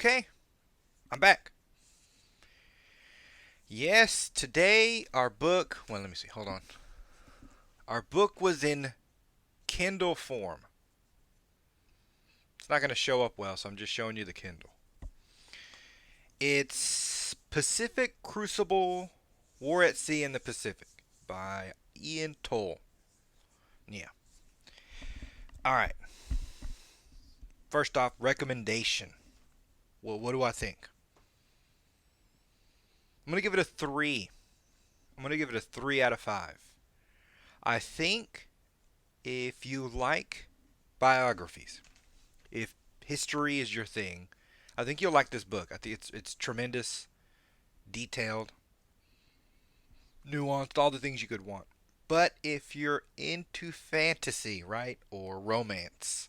Okay, I'm back. Yes, today our book, well, let me see, hold on. Our book was in Kindle form. It's not going to show up well, so I'm just showing you the Kindle. It's Pacific Crucible War at Sea in the Pacific by Ian Toll. Yeah. All right. First off, recommendation. Well, what do I think? I'm going to give it a 3. I'm going to give it a 3 out of 5. I think if you like biographies, if history is your thing, I think you'll like this book. I think it's tremendous, detailed, nuanced, all the things you could want. But if you're into fantasy, right, or romance,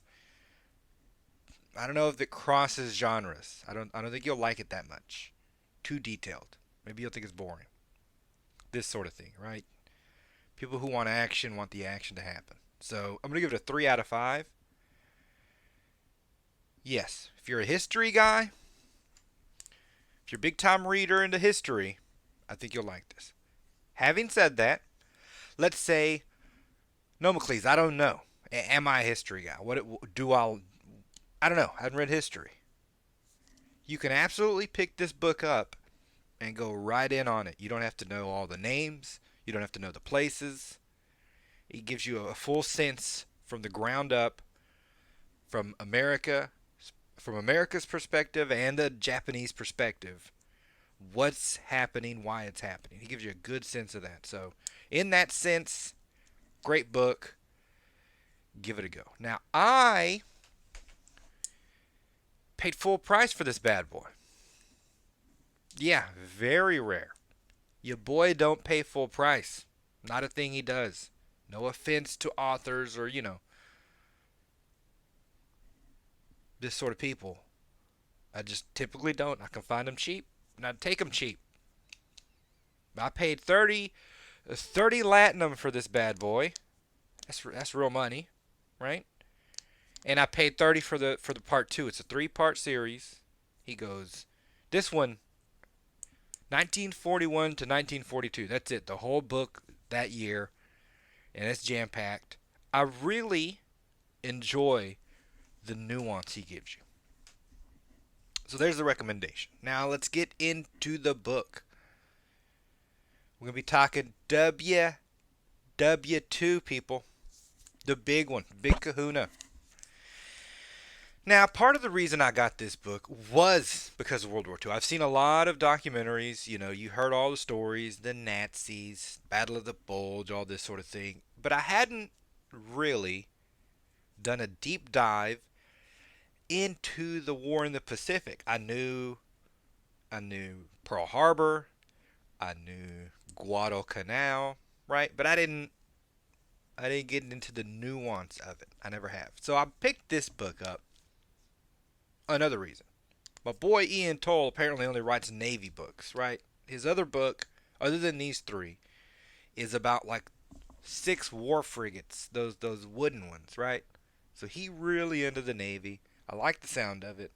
I don't know if it crosses genres. I don't think you'll like it that much. Too detailed. Maybe you'll think it's boring. This sort of thing, right? People who want action want the action to happen. So I'm gonna give it a 3 out of 5. Yes, if you're a history guy, if you're a big time reader into history, I think you'll like this. Having said that, let's say Nomocles, I don't know. Am I a history guy? What do I don't know. I haven't read history. You can absolutely pick this book up and go right in on it. You don't have to know all the names. You don't have to know the places. It gives you a full sense from the ground up, from America's perspective and the Japanese perspective, what's happening, why it's happening. He gives you a good sense of that. So, in that sense, great book. Give it a go. Now, I paid full price for this bad boy. Yeah, very rare. Your boy don't pay full price. Not a thing he does. No offense to authors or, this sort of people. I just typically don't. I can find them cheap, and I'd take them cheap. I paid 30 Latinum for this bad boy. That's real money, right? And I paid 30 for the part 2. It's a 3-part series. He goes, this one 1941 to 1942. That's it. The whole book that year, and it's jam packed. I really enjoy the nuance he gives you. So there's the recommendation. Now let's get into the book. We're going to be talking W2, people. The big one. Big kahuna. Now, part of the reason I got this book was because of World War II. I've seen a lot of documentaries. You heard all the stories, the Nazis, Battle of the Bulge, all this sort of thing. But I hadn't really done a deep dive into the war in the Pacific. I knew Pearl Harbor, I knew Guadalcanal, right? But I didn't get into the nuance of it. I never have. So I picked this book up. Another reason. My boy Ian Toll apparently only writes Navy books, right? His other book, other than these 3, is about like 6 war frigates, those wooden ones, right? So he really into the Navy. I like the sound of it,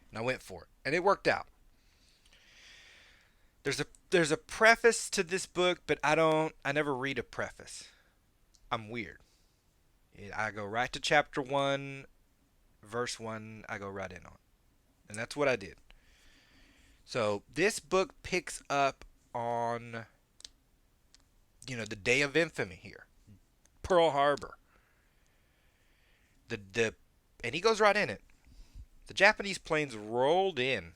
and I went for it, and it worked out. There's a preface to this book, but I never read a preface. I'm weird. I go right to chapter 1, verse 1, I go right in on. And that's what I did. So this book picks up on the day of infamy here. Pearl Harbor. And he goes right in it. The Japanese planes rolled in,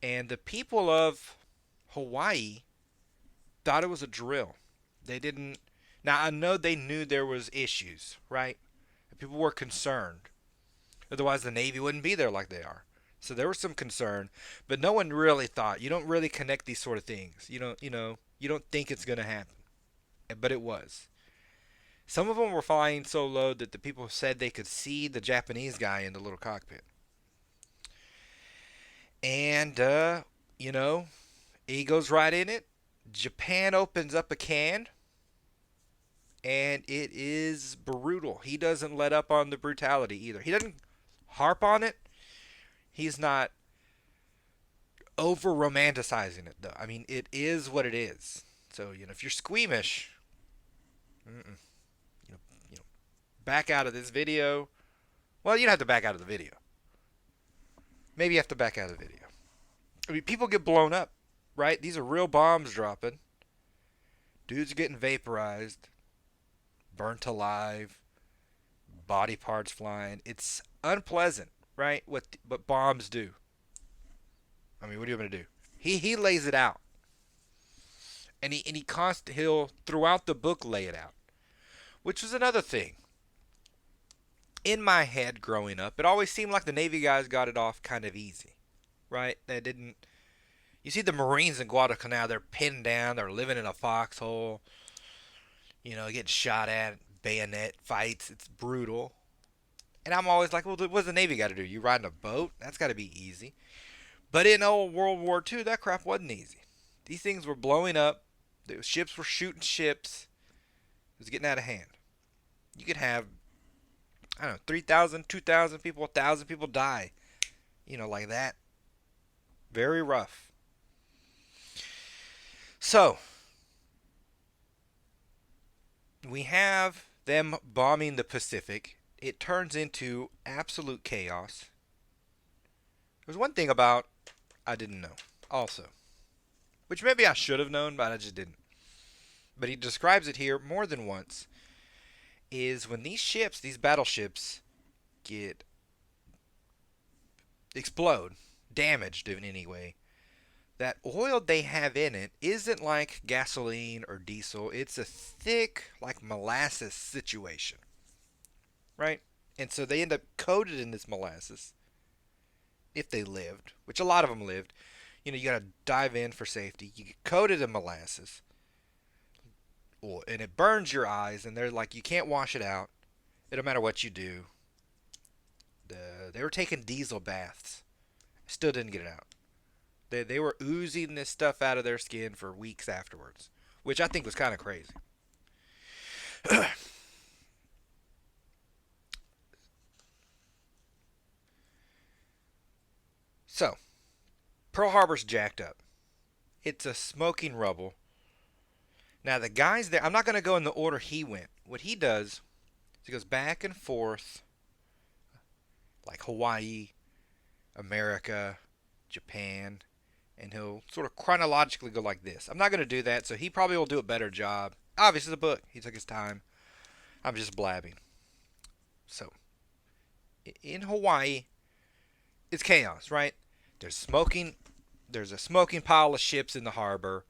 and the people of Hawaii thought it was a drill. They didn't. Now I know they knew there was issues, right? People were concerned. Otherwise the Navy wouldn't be there like they are. So there was some concern, but no one really thought. You don't really connect these sort of things. You don't think it's going to happen. But it was. Some of them were flying so low that the people said they could see the Japanese guy in the little cockpit. And he goes right in it. Japan opens up a can, and it is brutal. He doesn't let up on the brutality either. He doesn't harp on it, He's not over romanticizing it, though. I mean, it is what it is. So, if you're squeamish, mm-mm, you know, you know, back out of this video. Well, you don't have to back out of the video. Maybe you have to back out of the video. I mean, people get blown up, right? These are real bombs dropping. Dudes are getting vaporized, burnt alive, body parts flying. It's unpleasant, right? What bombs do. I mean, what are you going to do? He lays it out, and he'll throughout the book lay it out, which was another thing. In my head growing up, it always seemed like the Navy guys got it off kind of easy, right? They didn't. You see the Marines in Guadalcanal, they're pinned down, they're living in a foxhole, getting shot at, bayonet fights. It's brutal. And I'm always like, well, what's the Navy got to do? You riding a boat? That's got to be easy. But in old World War II, that crap wasn't easy. These things were blowing up. The ships were shooting ships. It was getting out of hand. You could have, I don't know, 3,000, 2,000 people, 1,000 people die. Like that. Very rough. So, we have them bombing the Pacific. It turns into absolute chaos. There's one thing about I didn't know also, which maybe I should have known, but I just didn't. But he describes it here more than once, is when these battleships explode, damaged in any way, that oil they have in it isn't like gasoline or diesel. It's a thick, like molasses situation, right? And so they end up coated in this molasses, if they lived, which a lot of them lived. You got to dive in for safety. You get coated in molasses, and it burns your eyes, and they're like, you can't wash it out. It don't matter what you do. They were taking diesel baths. Still didn't get it out. They were oozing this stuff out of their skin for weeks afterwards, which I think was kind of crazy. So, Pearl Harbor's jacked up. It's a smoking rubble. Now, the guys there, I'm not going to go in the order he went. What he does is he goes back and forth, like Hawaii, America, Japan, and he'll sort of chronologically go like this. I'm not going to do that, so he probably will do a better job. Obviously, the book, he took his time. I'm just blabbing. So, in Hawaii, it's chaos, right? There's a smoking pile of ships in the harbor.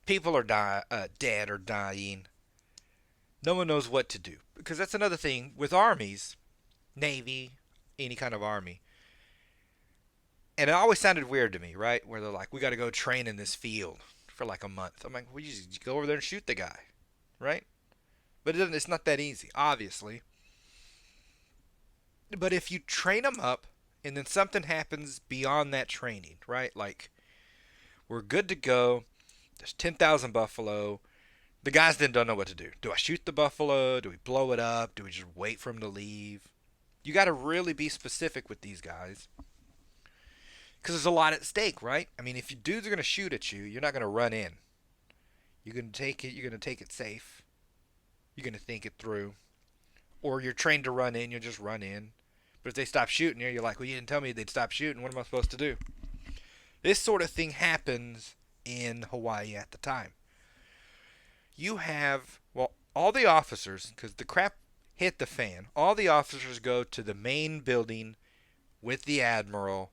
People are dead or dying. No one knows what to do. Because that's another thing with armies, Navy, any kind of army. And it always sounded weird to me, right? Where they're like, we got to go train in this field for like a month. I'm like, well, you just go over there and shoot the guy, right? But it's not that easy, obviously. But if you train them up, and then something happens beyond that training, right? Like, we're good to go. There's 10,000 buffalo. The guys then don't know what to do. Do I shoot the buffalo? Do we blow it up? Do we just wait for them to leave? You got to really be specific with these guys. Because there's a lot at stake, right? I mean, if you dudes are going to shoot at you, you're not going to run in. You're going to take it. You're going to take it safe. You're going to think it through. Or you're trained to run in. You'll just run in. But if they stop shooting you, you're like, well, you didn't tell me they'd stop shooting. What am I supposed to do? This sort of thing happens in Hawaii at the time. You have, well, all the officers, because the crap hit the fan, all the officers go to the main building with the admiral.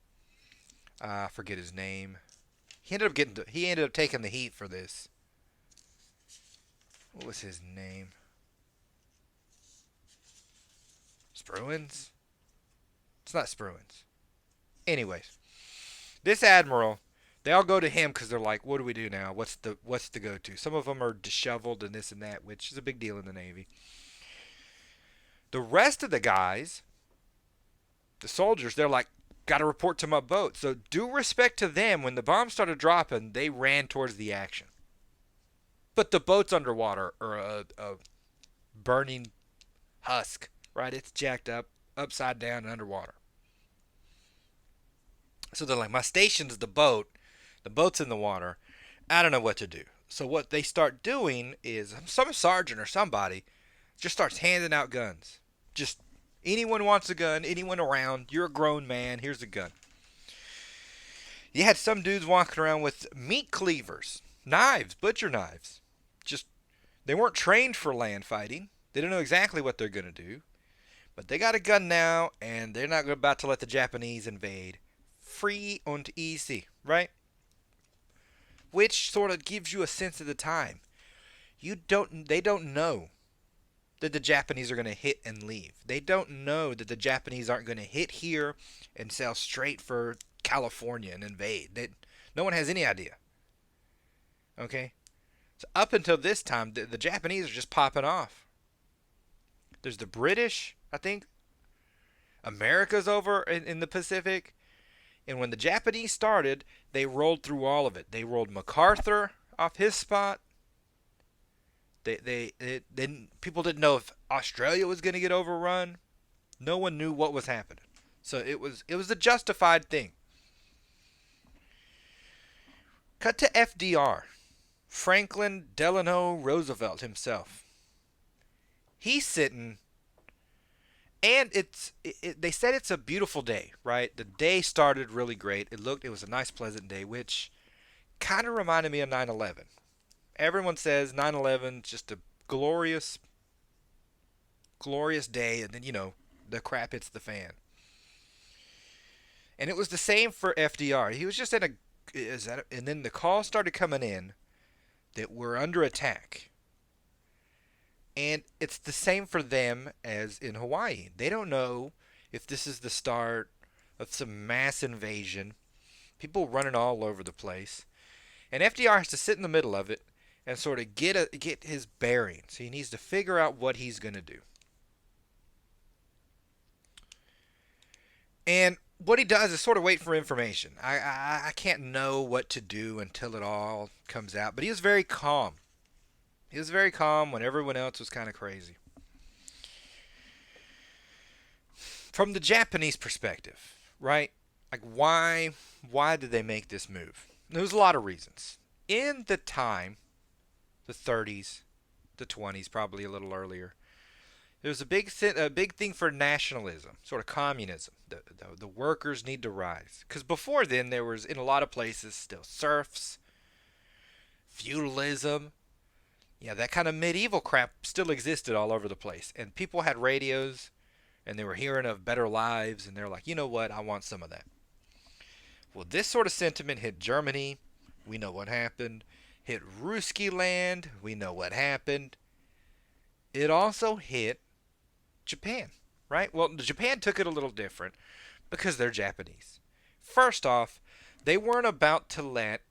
I forget his name. He ended up taking the heat for this. What was his name? Spruance? It's not Spruance. Anyways, this admiral, they all go to him because they're like, what do we do now? What's the go-to? Some of them are disheveled and this and that, which is a big deal in the Navy. The rest of the guys, the soldiers, they're like, got to report to my boat. So due respect to them, when the bombs started dropping, they ran towards the action. But the boat's underwater, or a burning husk, right? It's jacked up, upside down, and underwater. So they're like, my station's the boat. The boat's in the water. I don't know what to do. So what they start doing is some sergeant or somebody just starts handing out guns. Just anyone wants a gun, anyone around, you're a grown man, here's a gun. You had some dudes walking around with meat cleavers, knives, butcher knives. Just they weren't trained for land fighting. They don't know exactly what they're going to do, but they got a gun now and they're not about to let the Japanese invade. Free and easy, right? Which sort of gives you a sense of the time. They don't know that the Japanese are going to hit and leave. They don't know that the Japanese aren't going to hit here and sail straight for California and invade. No one has any idea. Okay? So up until this time, the Japanese are just popping off. There's the British, I think. America's over in the Pacific. And when the Japanese started, they rolled through all of it. They rolled MacArthur off his spot. People didn't know if Australia was going to get overrun. No one knew what was happening. So it was a justified thing. Cut to FDR, Franklin Delano Roosevelt himself. He's sitting, and they said it's a beautiful day, right? The day started really great. It was a nice, pleasant day, which kind of reminded me of 9/11. Everyone says 9/11 is just a glorious, glorious day, and then the crap hits the fan. And it was the same for FDR. He was just and then the call started coming in that we're under attack. And it's the same for them as in Hawaii. They don't know if this is the start of some mass invasion. People running all over the place. And FDR has to sit in the middle of it and sort of get his bearings. He needs to figure out what he's going to do. And what he does is sort of wait for information. I can't know what to do until it all comes out. But he was very calm. He was very calm when everyone else was kind of crazy. From the Japanese perspective, right? Like why did they make this move? There's a lot of reasons. In the time, the 30s, the 20s, probably a little earlier, there was a big thing for nationalism, sort of communism. The workers need to rise. Because before then, there was, in a lot of places, still serfs, feudalism. Yeah, that kind of medieval crap still existed all over the place. And people had radios, and they were hearing of better lives, and they're like, you know what, I want some of that. Well, this sort of sentiment hit Germany. We know what happened. Hit Ruski land. We know what happened. It also hit Japan, right? Well, Japan took it a little different because they're Japanese. First off, they weren't about to let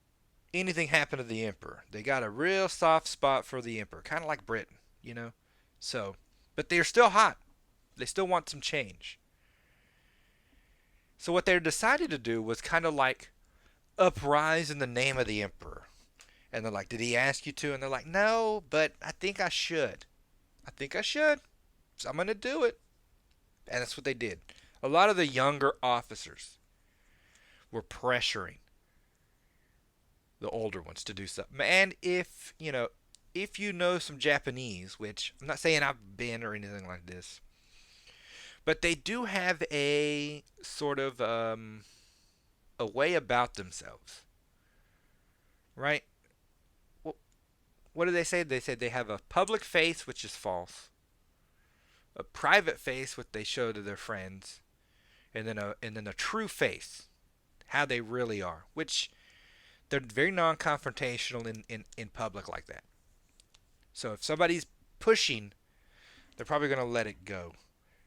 anything happen to the emperor. They got a real soft spot for the emperor, kind of like Britain, So, but they're still hot. They still want some change. So what they decided to do was kind of like uprise in the name of the emperor. And they're like, did he ask you to? And they're like, no, but I think I should. I think I should. So I'm going to do it. And that's what they did. A lot of the younger officers were pressuring the older ones to do something. And if you know some Japanese, which I'm not saying I've been or anything like this, but they do have a sort of a way about themselves, right? What do they say? They said they have a public face, which is false, a private face, which they show to their friends, and then a true face, how they really are, which they're very non-confrontational in public like that. So if somebody's pushing, they're probably going to let it go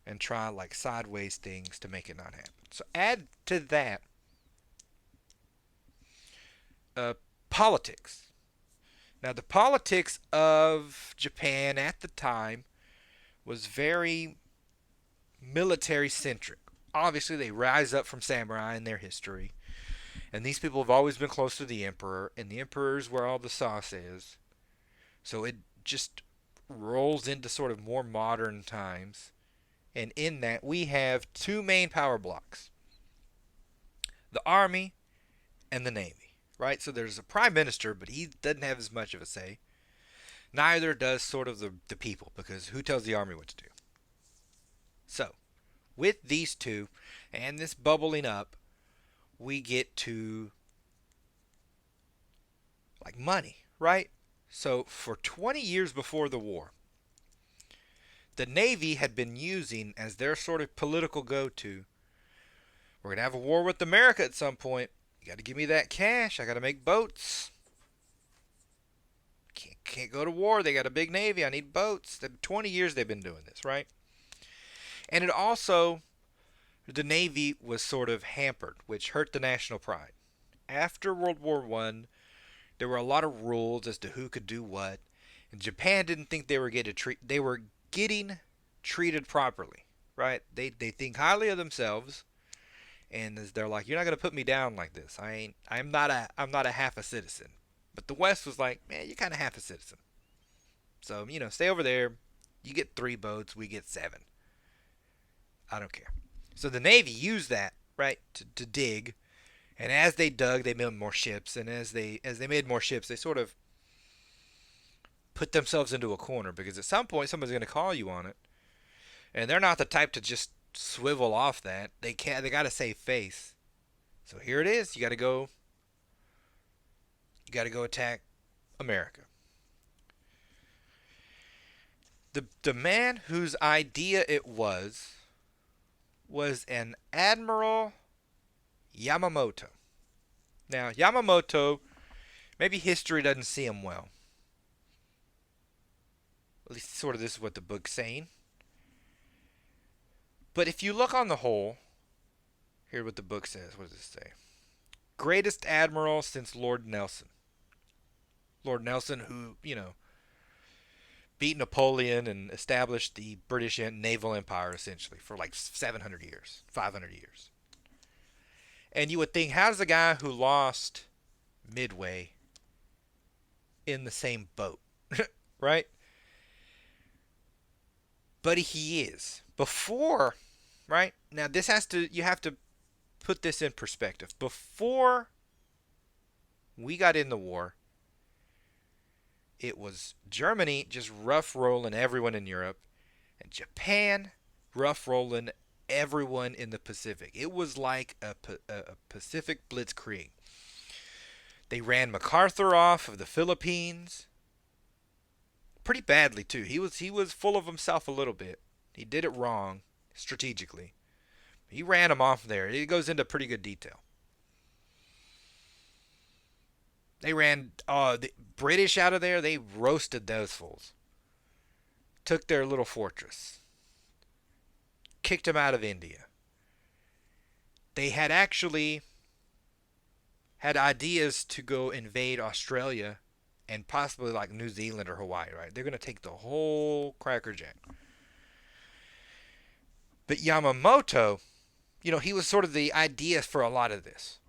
and try like sideways things to make it not happen. So add to that politics. Now the politics of Japan at the time was very military centric. Obviously they rise up from samurai in their history. And these people have always been close to the emperor, and the emperor's where all the sauce is. So it just rolls into sort of more modern times. And in that, we have two main power blocks. the Army, and the Navy, right? So there's a prime minister, but he doesn't have as much of a say. Neither does sort of the people, because who tells the Army what to do? So, with these two and this bubbling up, we get to like money, right? So, for 20 years before the war, the Navy had been using as their sort of political go to. We're going to have a war with America at some point. You got to give me that cash. I got to make boats. Can't go to war. They got a big Navy. I need boats. 20 years they've been doing this, right? And it also, the Navy was sort of hampered, which hurt the national pride. After World War One, there were a lot of rules as to who could do what, and Japan didn't think they were getting treated properly, right? They think highly of themselves, and they're like, you're not gonna put me down like this. I'm not a half a citizen. But the West was like, man, you're kind of half a citizen. So stay over there. You get 3 boats, we get 7. I don't care. So the Navy used that, right, to dig. And as they dug, they made more ships. And as they made more ships, they sort of put themselves into a corner, because at some point somebody's going to call you on it. And they're not the type to just swivel off that. They got to save face. So here it is. You got to go attack America. The man whose idea it was an Admiral Yamamoto. Now, Yamamoto, maybe history doesn't see him well. At least sort of this is what the book's saying. But if you look on the whole, here's what the book says. What does it say? Greatest admiral since Lord Nelson. Lord Nelson, who, beat Napoleon and established the British naval empire essentially for like 700 years, 500 years. And you would think, how's the guy who lost Midway in the same boat, right? But he is. Before, right? Now you have to put this in perspective. Before we got in the war, it was Germany just rough rolling everyone in Europe, and Japan rough rolling everyone in the Pacific. It was like a Pacific blitzkrieg. They ran MacArthur off of the Philippines pretty badly too. He was full of himself a little bit. He did it wrong strategically. He ran him off there. It goes into pretty good detail. They ran the British out of there. They roasted those fools. Took their little fortress. Kicked them out of India. They had actually had ideas to go invade Australia and possibly like New Zealand or Hawaii, right? They're going to take the whole crackerjack. But Yamamoto, he was sort of the idea for a lot of this.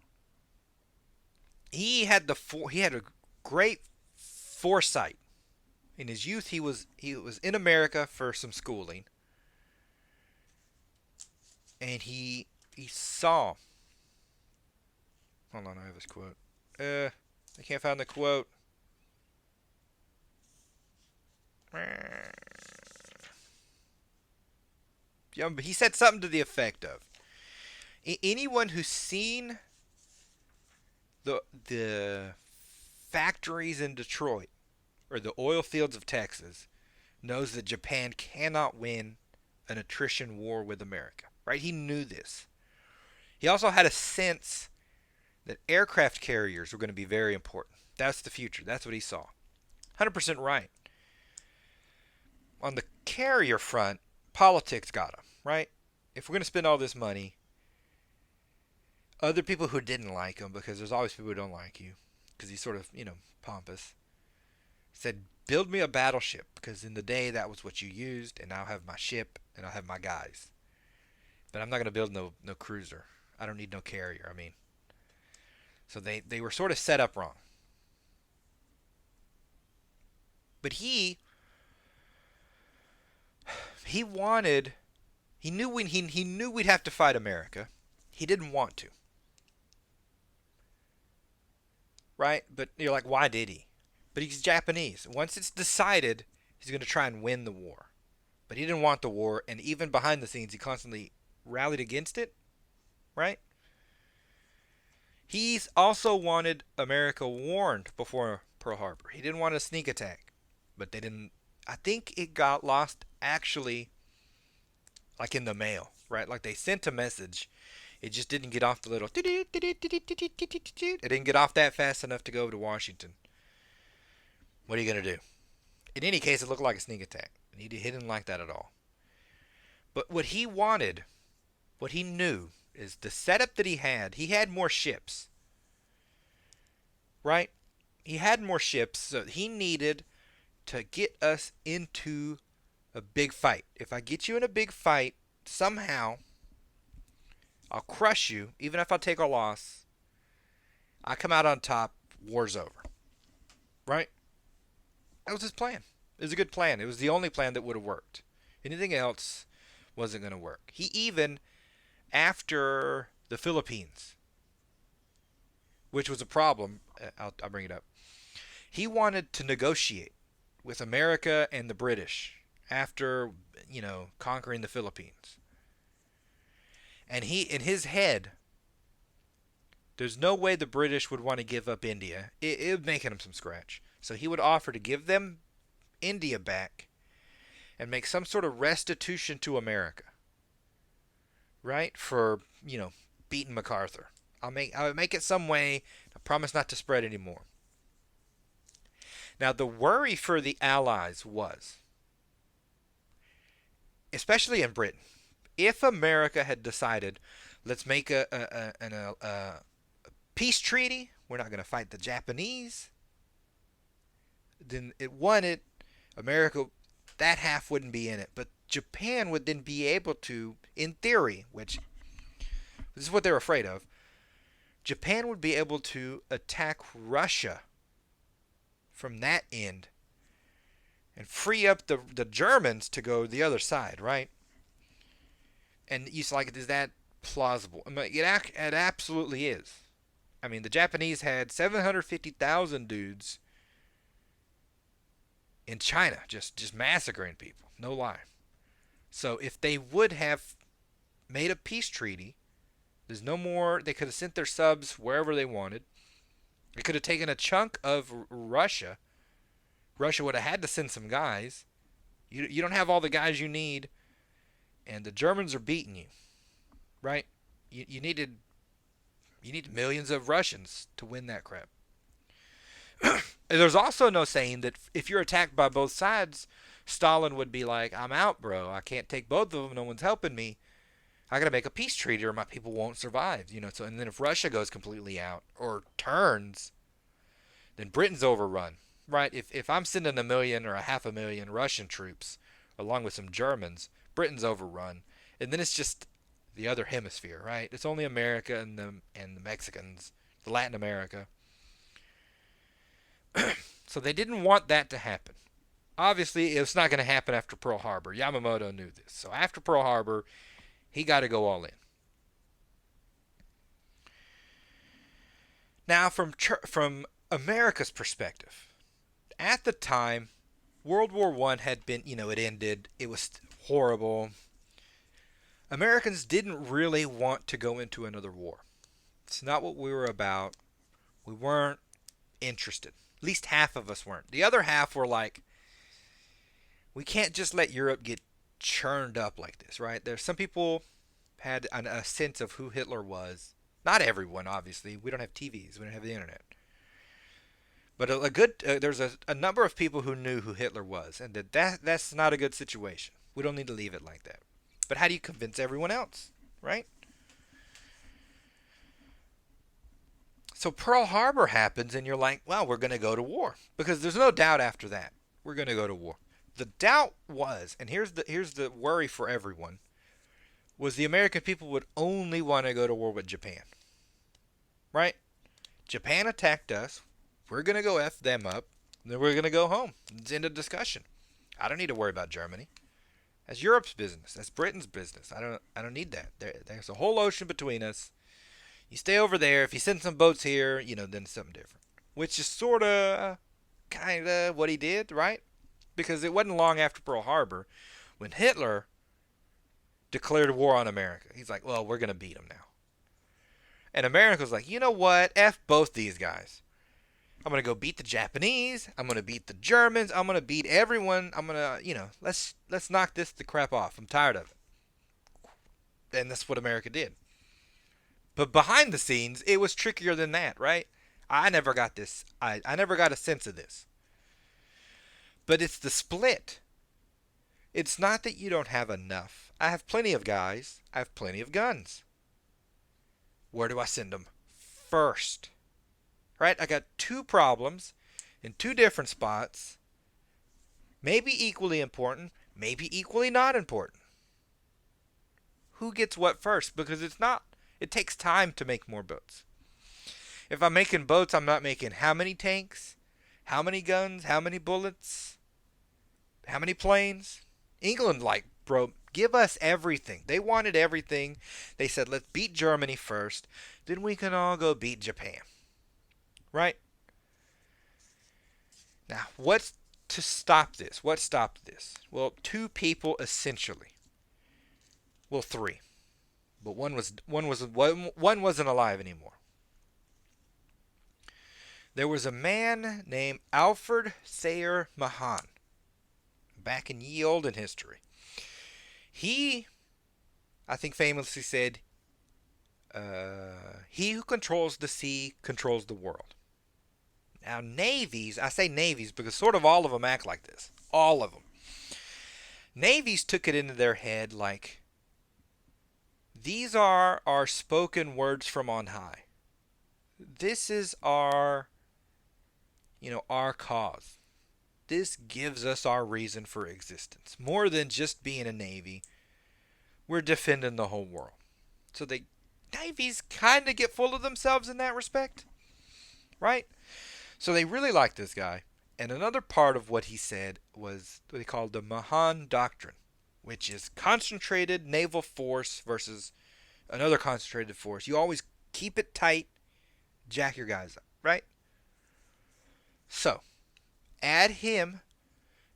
He had a great foresight. In his youth, he was in America for some schooling, and he saw. Hold on, I have this quote. I can't find the quote. Yeah, but he said something to the effect of, anyone who's seen the factories in Detroit or the oil fields of Texas knows that Japan cannot win an attrition war with America, right? He knew this. He also had a sense that aircraft carriers were going to be very important. That's the future. That's what he saw. 100% right. On the carrier front, politics got him, right? If we're going to spend all this money, other people who didn't like him, because there's always people who don't like you, because he's sort of, pompous, said, build me a battleship, because in the day that was what you used, and I'll have my ship, and I'll have my guys. But I'm not going to build no cruiser. I don't need no carrier, So they were sort of set up wrong. But he knew we'd have to fight America. He didn't want to. right? But you're like, why did he? But he's Japanese. Once it's decided, he's going to try and win the war. But he didn't want the war, and even behind the scenes, he constantly rallied against it, right? He's also wanted America warned before Pearl Harbor. He didn't want a sneak attack, but they didn't. I think it got lost actually, like in the mail, right? Like they sent a message. It just didn't get off the little. It didn't get off that fast enough to go to Washington. What are you going to do? In any case, it looked like a sneak attack. And he didn't like that at all. But what he wanted, what he knew, is the setup that he had more ships. Right? He had more ships, so he needed to get us into a big fight. If I get you in a big fight, somehow, I'll crush you, even if I take a loss. I come out on top, war's over. Right? That was his plan. It was a good plan. It was the only plan that would have worked. Anything else wasn't going to work. He even, after the Philippines, which was a problem, I'll bring it up. He wanted to negotiate with America and the British after, conquering the Philippines. And he, in his head, there's no way the British would want to give up India. It would make him some scratch. So he would offer to give them India back and make some sort of restitution to America. Right? For, beating MacArthur. I'll make it some way. I promise not to spread anymore. Now, the worry for the Allies was, especially in Britain, if America had decided, let's make a peace treaty, we're not going to fight the Japanese, then America, that half wouldn't be in it. But Japan would then be able to, in theory, which this is what they're afraid of, Japan would be able to attack Russia from that end and free up the Germans to go the other side, right? And it's like, is that plausible? I mean, it absolutely is. I mean, the Japanese had 750,000 dudes in China just massacring people. No lie. So if they would have made a peace treaty, there's no more, they could have sent their subs wherever they wanted. They could have taken a chunk of Russia. Russia would have had to send some guys. You don't have all the guys you need, and the Germans are beating you, right? You need millions of Russians to win that crap. There's also no saying that if you're attacked by both sides, Stalin would be like, I'm out, bro. I can't take both of them. No one's helping me. I got to make a peace treaty or my people won't survive. So, and then if Russia goes completely out or turns, then Britain's overrun, right? If I'm sending 1 million or 500,000 Russian troops along with some Germans, Britain's overrun. And then it's just the other hemisphere, right? It's only America and the Mexicans, the Latin America. So they didn't want that to happen. Obviously, it's not going to happen after Pearl Harbor. Yamamoto knew this. So after Pearl Harbor, he got to go all in. Now, from America's perspective, at the time, World War I had been, it ended. It was horrible. Americans didn't really want to go into another war. It's not what we were about. We weren't interested. At least half of us weren't. The other half were like, we can't just let Europe get churned up like this, right? There's some people had a sense of who Hitler was. Not everyone, obviously. We don't have TVs. We don't have the internet. But there's a number of people who knew who Hitler was, and that's not a good situation. We don't need to leave it like that. But how do you convince everyone else, right? So Pearl Harbor happens, and you're like, well, we're going to go to war. Because there's no doubt after that. We're going to go to war. The doubt was, and here's the worry for everyone, was the American people would only want to go to war with Japan. Right? Japan attacked us. We're going to go F them up. And then we're going to go home. It's the end of discussion. I don't need to worry about Germany. That's Europe's business. That's Britain's business. I don't need that. There's a whole ocean between us. You stay over there. If you send some boats here, then it's something different. which is sort of kind of what he did, right? Because it wasn't long after Pearl Harbor when Hitler declared war on America. He's like, well, we're going to beat them now. And America's like, you know what? F both these guys. I'm going to go beat the Japanese. I'm going to beat the Germans. I'm going to beat everyone. I'm going to, let's knock the crap off. I'm tired of it. And that's what America did. But behind the scenes, it was trickier than that, right? I never got this. I never got a sense of this. But it's the split. It's not that you don't have enough. I have plenty of guys. I have plenty of guns. Where do I send them first? Right? I got two problems in two different spots. Maybe equally important, maybe equally not important. Who gets what first? Because it takes time to make more boats. If I'm making boats, I'm not making how many tanks, how many guns, how many bullets, how many planes. England, bro, give us everything. They wanted everything. They said, let's beat Germany first, then we can all go beat Japan. Right? Now, what's to stop this? What stopped this? Well, two people essentially. Well, three. But one wasn't alive anymore. There was a man named Alfred Thayer Mahan back in ye olden history. He, I think, famously said, he who controls the sea controls the world. Now, navies, I say navies because sort of all of them act like this. All of them. Navies took it into their head like, these are our spoken words from on high. This is our cause. This gives us our reason for existence. More than just being a navy, we're defending the whole world. So navies kind of get full of themselves in that respect, right? So they really liked this guy. And another part of what he said was what he called the Mahan Doctrine, which is concentrated naval force versus another concentrated force. You always keep it tight, jack your guys up, right? So, add him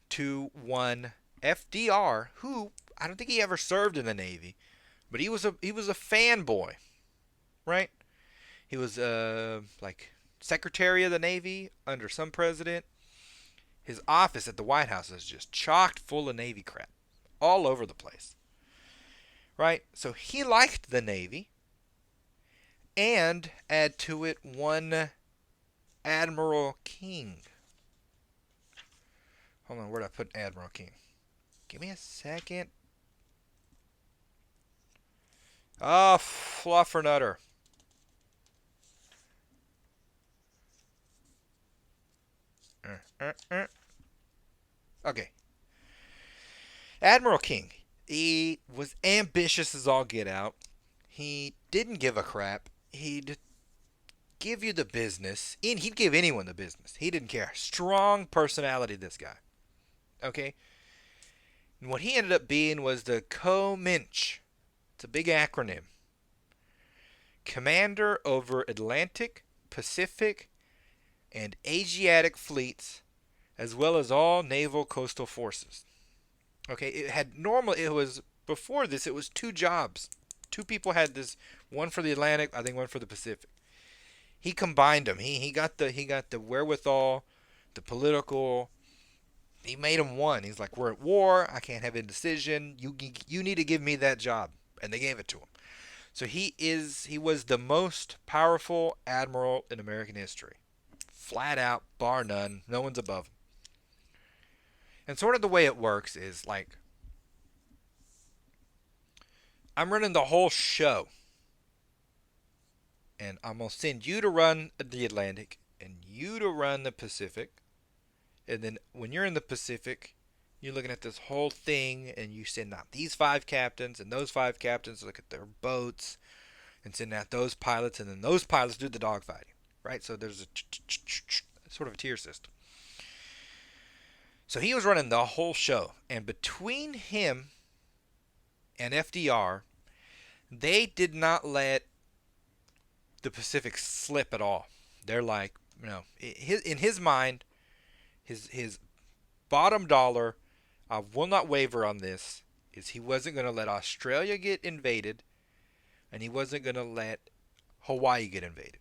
to one FDR, who I don't think he ever served in the Navy, but he was a fanboy, right? He was like Secretary of the Navy under some president. His office at the White House is just chocked full of Navy crap, all over the place, right? So he liked the Navy, and add to it one Admiral King. Hold on, where did I put Admiral King? Give me a second. Oh, Fluffernutter. Okay. Admiral King. He was ambitious as all get out. He didn't give a crap. He'd give you the business. And he'd give anyone the business. He didn't care. Strong personality, this guy. Okay? And what he ended up being was the COMINCH. It's a big acronym. Commander over Atlantic, Pacific, and Asiatic fleets, as well as all naval coastal forces. Okay, before this, it was two jobs. Two people had this, one for the Atlantic, I think one for the Pacific. He combined them. He got the wherewithal, the political. He made them one. He's like, we're at war. I can't have indecision. You need to give me that job, and they gave it to him. So he was the most powerful admiral in American history, flat out, bar none. No one's above him. And sort of the way it works is like, I'm running the whole show. And I'm going to send you to run the Atlantic and you to run the Pacific. And then when you're in the Pacific, you're looking at this whole thing and you send out these 5 captains, and those 5 captains look at their boats and send out those pilots, and then those pilots do the dogfighting. Right? So there's a sort of a tier system. So he was running the whole show. And between him and FDR, they did not let the Pacific slip at all. They're like, In his mind, his bottom dollar, I will not waver on this, is he wasn't going to let Australia get invaded, and he wasn't going to let Hawaii get invaded.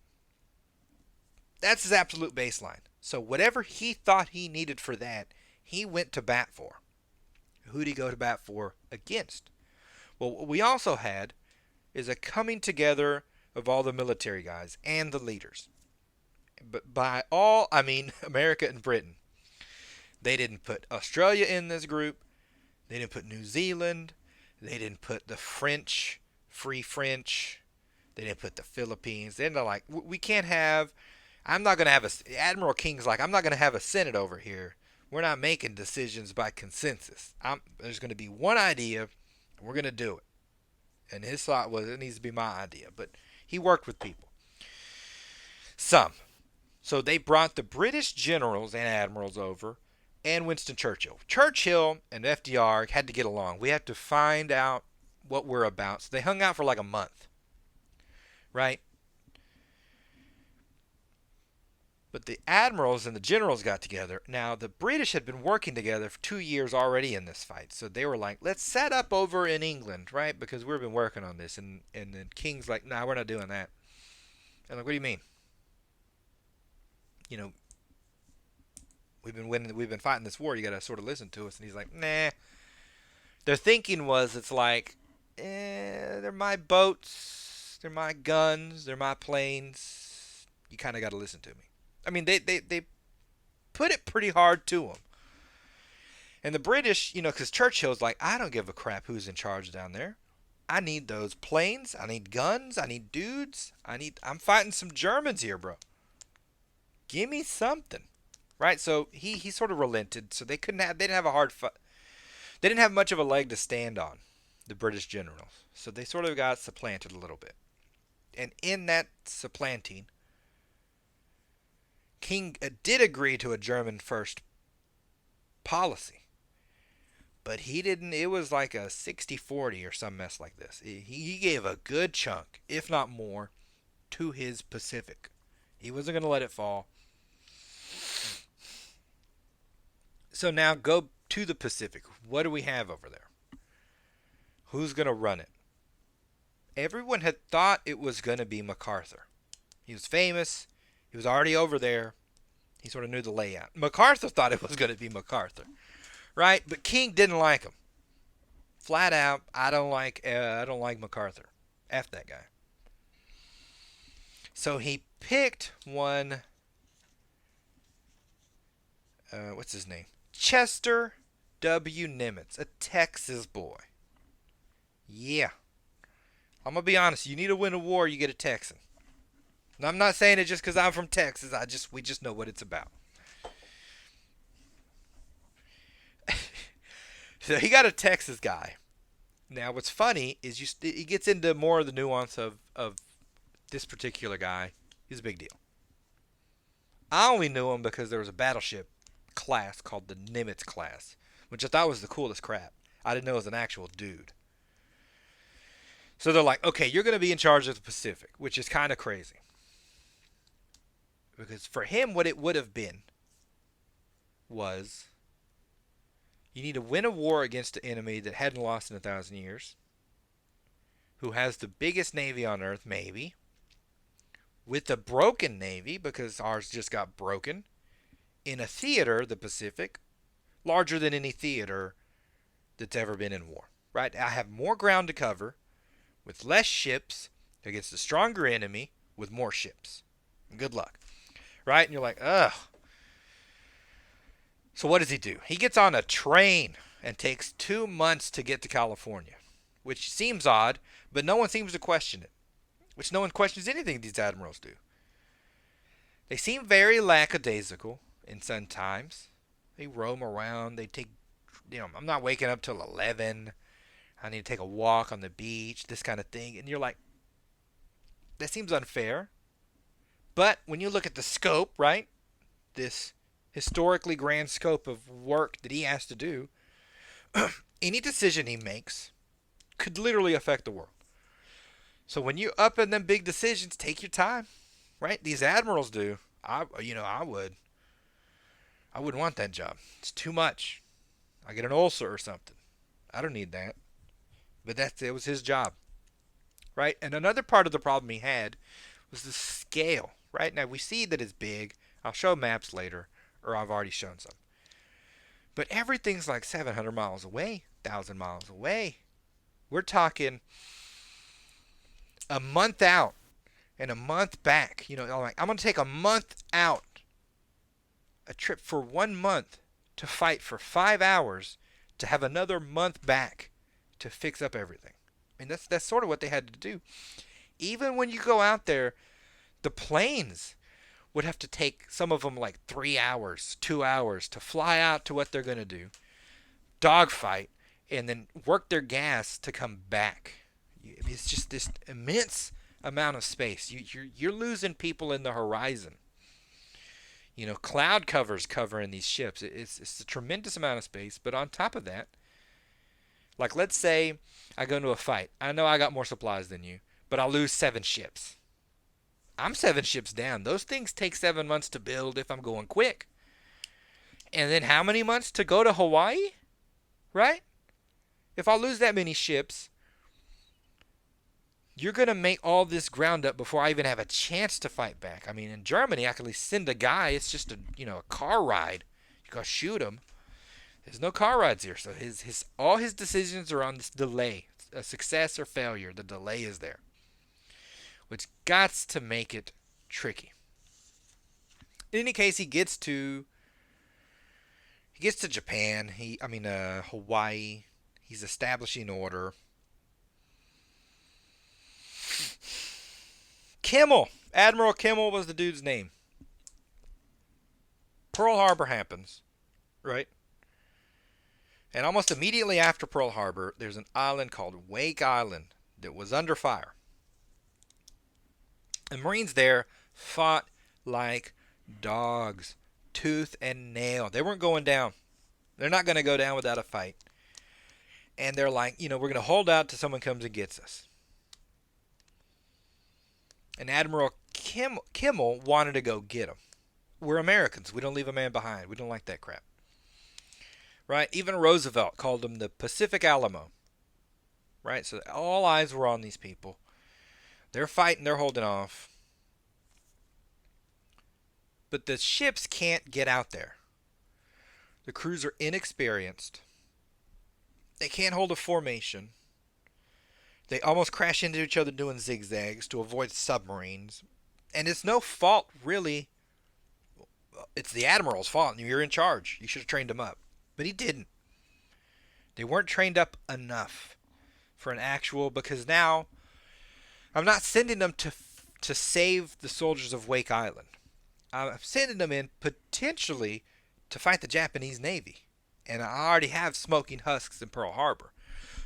That's his absolute baseline. So whatever he thought he needed for that, he went to bat for. Who did he go to bat for against? Well, what we also had is a coming together of all the military guys and the leaders. But by all, I mean America and Britain. They didn't put Australia in this group. They didn't put New Zealand. They didn't put the French, Free French. They didn't put the Philippines. They're like, we can't have, I'm not going to have Admiral King's like, I'm not going to have a Senate over here. We're not making decisions by consensus. There's going to be one idea, and we're going to do it. And his thought was, it needs to be my idea. But he worked with people. Some. So they brought the British generals and admirals over, and Winston Churchill. Churchill and FDR had to get along. We had to find out what we're about. So they hung out for like a month. Right? But the admirals and the generals got together. Now, the British had been working together for 2 years already in this fight. So they were like, let's set up over in England, right? Because we've been working on this. And then King's like, nah, we're not doing that. And like, what do you mean? You know, we've been fighting this war. You got to sort of listen to us. And he's like, nah. Their thinking was, it's like, they're my boats, they're my guns, they're my planes. You kind of got to listen to me. I mean, they put it pretty hard to them. And the British, because Churchill's like, I don't give a crap who's in charge down there. I need those planes. I need guns. I need dudes. I'm fighting some Germans here, bro. Give me something. Right? So he sort of relented. So they didn't have a hard fight. They didn't have much of a leg to stand on, the British generals. So they sort of got supplanted a little bit. And in that supplanting, King did agree to a German first policy. But he didn't, it was like a 60-40 or some mess like this. He gave a good chunk, if not more, to his Pacific. He wasn't going to let it fall. So now go to the Pacific. What do we have over there? Who's going to run it? Everyone had thought it was going to be MacArthur. He was famous. He was already over there. He sort of knew the layout. MacArthur thought it was going to be MacArthur. Right? But King didn't like him. Flat out, I don't like MacArthur. F that guy. So he picked one, what's his name? Chester W. Nimitz, a Texas boy. Yeah. I'm going to be honest. You need to win a war, you get a Texan. And I'm not saying it just because I'm from Texas. We just know what it's about. So he got a Texas guy. Now, what's funny is he gets into more of the nuance of this particular guy. He's a big deal. I only knew him because there was a battleship class called the Nimitz class, which I thought was the coolest crap. I didn't know it was an actual dude. So they're like, okay, you're going to be in charge of the Pacific, which is kind of crazy. Because for him, what it would have been was, you need to win a war against an enemy that hadn't lost in 1,000 years, who has the biggest navy on Earth, maybe, with a broken navy, because ours just got broken, in a theater, the Pacific, larger than any theater that's ever been in war. Right? I have more ground to cover, with less ships, against a stronger enemy, with more ships. Good luck. Right? And you're like, ugh. So what does he do? He gets on a train and takes 2 months to get to California, which seems odd, but no one seems to question it, which no one questions anything these admirals do. They seem very lackadaisical in some times. They roam around. They take, I'm not waking up till 11. I need to take a walk on the beach, this kind of thing. And you're like, that seems unfair. But when you look at the scope, right, this historically grand scope of work that he has to do, any decision he makes could literally affect the world. So when you up in them big decisions, take your time, right? These admirals do. I would. I wouldn't want that job. It's too much. I get an ulcer or something. I don't need that. But it was his job, right? And another part of the problem he had was the scale, right? Now we see that it's big. I'll show maps later, or I've already shown some. But everything's like 700 miles away, 1,000 miles away. We're talking a month out and a month back. Like I'm going to take a month out, a trip for 1 month to fight for 5 hours to have another month back to fix up everything. I mean, that's sort of what they had to do. Even when you go out there, the planes would have to take some of them like 3 hours, 2 hours to fly out to what they're going to do, dogfight, and then work their gas to come back. It's just this immense amount of space. You're losing people in the horizon. Cloud covers covering these ships. It's a tremendous amount of space. But on top of that, like let's say I go into a fight. I know I got more supplies than you, but I lose 7 ships. I'm 7 ships down. Those things take 7 months to build if I'm going quick. And then how many months to go to Hawaii? Right? If I lose that many ships, you're going to make all this ground up before I even have a chance to fight back. I mean, in Germany, I can at least send a guy. It's just a car ride. You go shoot him. There's no car rides here. So all his decisions are on this delay. A success or failure. The delay is there. Which got to make it tricky. In any case, he gets to Japan. Hawaii. He's establishing order. Admiral Kimmel was the dude's name. Pearl Harbor happens, right? And almost immediately after Pearl Harbor, there's an island called Wake Island that was under fire. The Marines there fought like dogs, tooth and nail. They weren't going down. They're not going to go down without a fight. And they're like, we're going to hold out till someone comes and gets us. And Admiral Kimmel wanted to go get them. We're Americans. We don't leave a man behind. We don't like that crap. Right? Even Roosevelt called them the Pacific Alamo. Right? So all eyes were on these people. They're fighting. They're holding off. But the ships can't get out there. The crews are inexperienced. They can't hold a formation. They almost crash into each other doing zigzags to avoid submarines. And it's no fault, really. It's the Admiral's fault. You're in charge. You should have trained them up. But he didn't. They weren't trained up enough for an actual... Because now, I'm not sending them to save the soldiers of Wake Island. I'm sending them in potentially to fight the Japanese Navy. And I already have smoking husks in Pearl Harbor.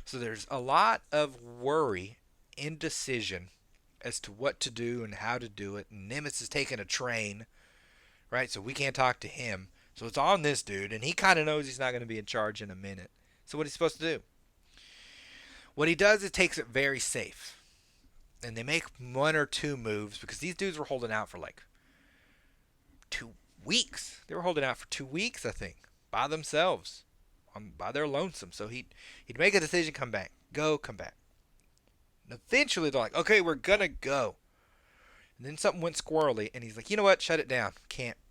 So there's a lot of worry, indecision as to what to do and how to do it. And Nimitz is taking a train, right? So we can't talk to him. So it's on this dude, and he kind of knows he's not going to be in charge in a minute. So what he's supposed to do? What he does is takes it very safe. And they make 1 or 2 moves because these dudes were holding out for like 2 weeks. They were holding out for 2 weeks, I think, by themselves. By their lonesome. So he'd make a decision, come back. Come back. And eventually they're like, okay, we're gonna go. And then something went squirrely, and he's like, you know what? Shut it down.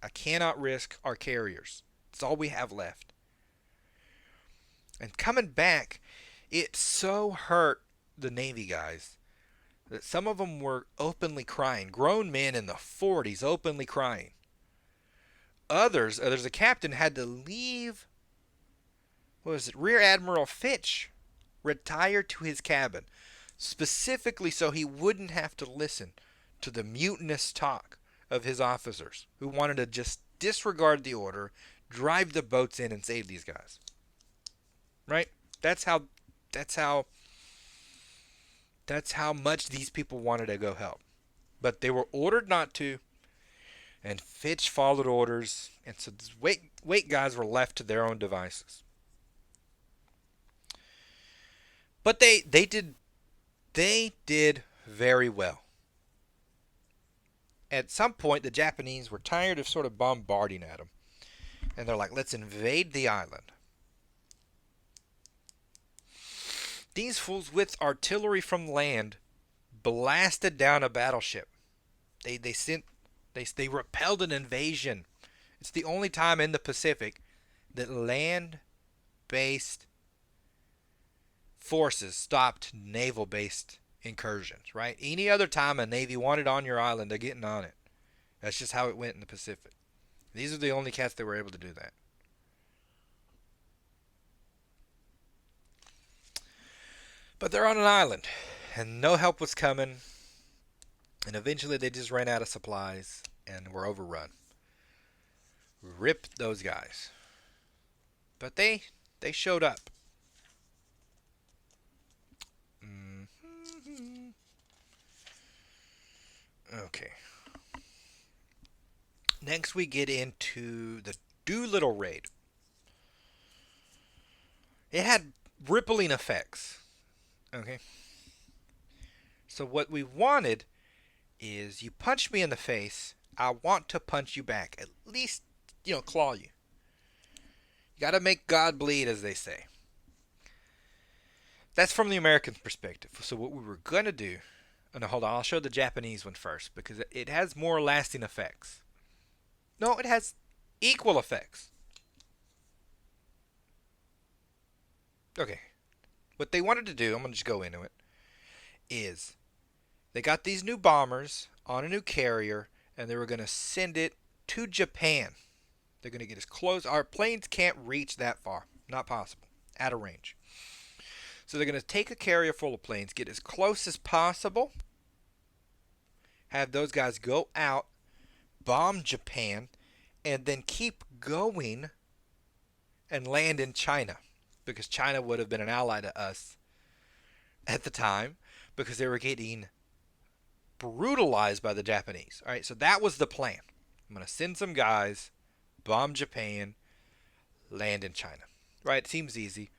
I cannot risk our carriers. It's all we have left. And coming back, it so hurt the Navy guys that some of them were openly crying. Grown men in the 40s openly crying. There's a captain had to leave. What was it? Rear Admiral Fitch retired to his cabin specifically so he wouldn't have to listen to the mutinous talk of his officers who wanted to just disregard the order, drive the boats in and save these guys. Right? That's how much these people wanted to go help. But they were ordered not to, and Fitch followed orders, and so these wait guys were left to their own devices. But they did very well. At some point, the Japanese were tired of sort of bombarding at them. And they're like, let's invade the island. These fools with artillery from land blasted down a battleship. They repelled an invasion. It's the only time in the Pacific that land-based forces stopped naval-based incursions, right? Any other time a navy wanted on your island, they're getting on it. That's just how it went in the Pacific. These are the only cats that were able to do that. But they're on an island, and no help was coming, and eventually they just ran out of supplies and were overrun. Rip those guys. But they showed up. Okay. Next we get into the Doolittle raid. It had rippling effects. Okay. So what we wanted is you punch me in the face, I want to punch you back. At least, claw you. You gotta make God bleed, as they say. That's from the American perspective. So what we were gonna do... Oh, no, hold on. I'll show the Japanese one first, because it has more lasting effects. No, it has equal effects. Okay. What they wanted to do, I'm going to just go into it, is they got these new bombers on a new carrier, and they were going to send it to Japan. They're going to get as close. Our planes can't reach that far. Not possible. Out of range. So they're going to take a carrier full of planes, get as close as possible, have those guys go out, bomb Japan, and then keep going and land in China. Because China would have been an ally to us at the time, because they were getting brutalized by the Japanese. All right, so that was the plan. I'm going to send some guys, bomb Japan, land in China. Right, it seems easy.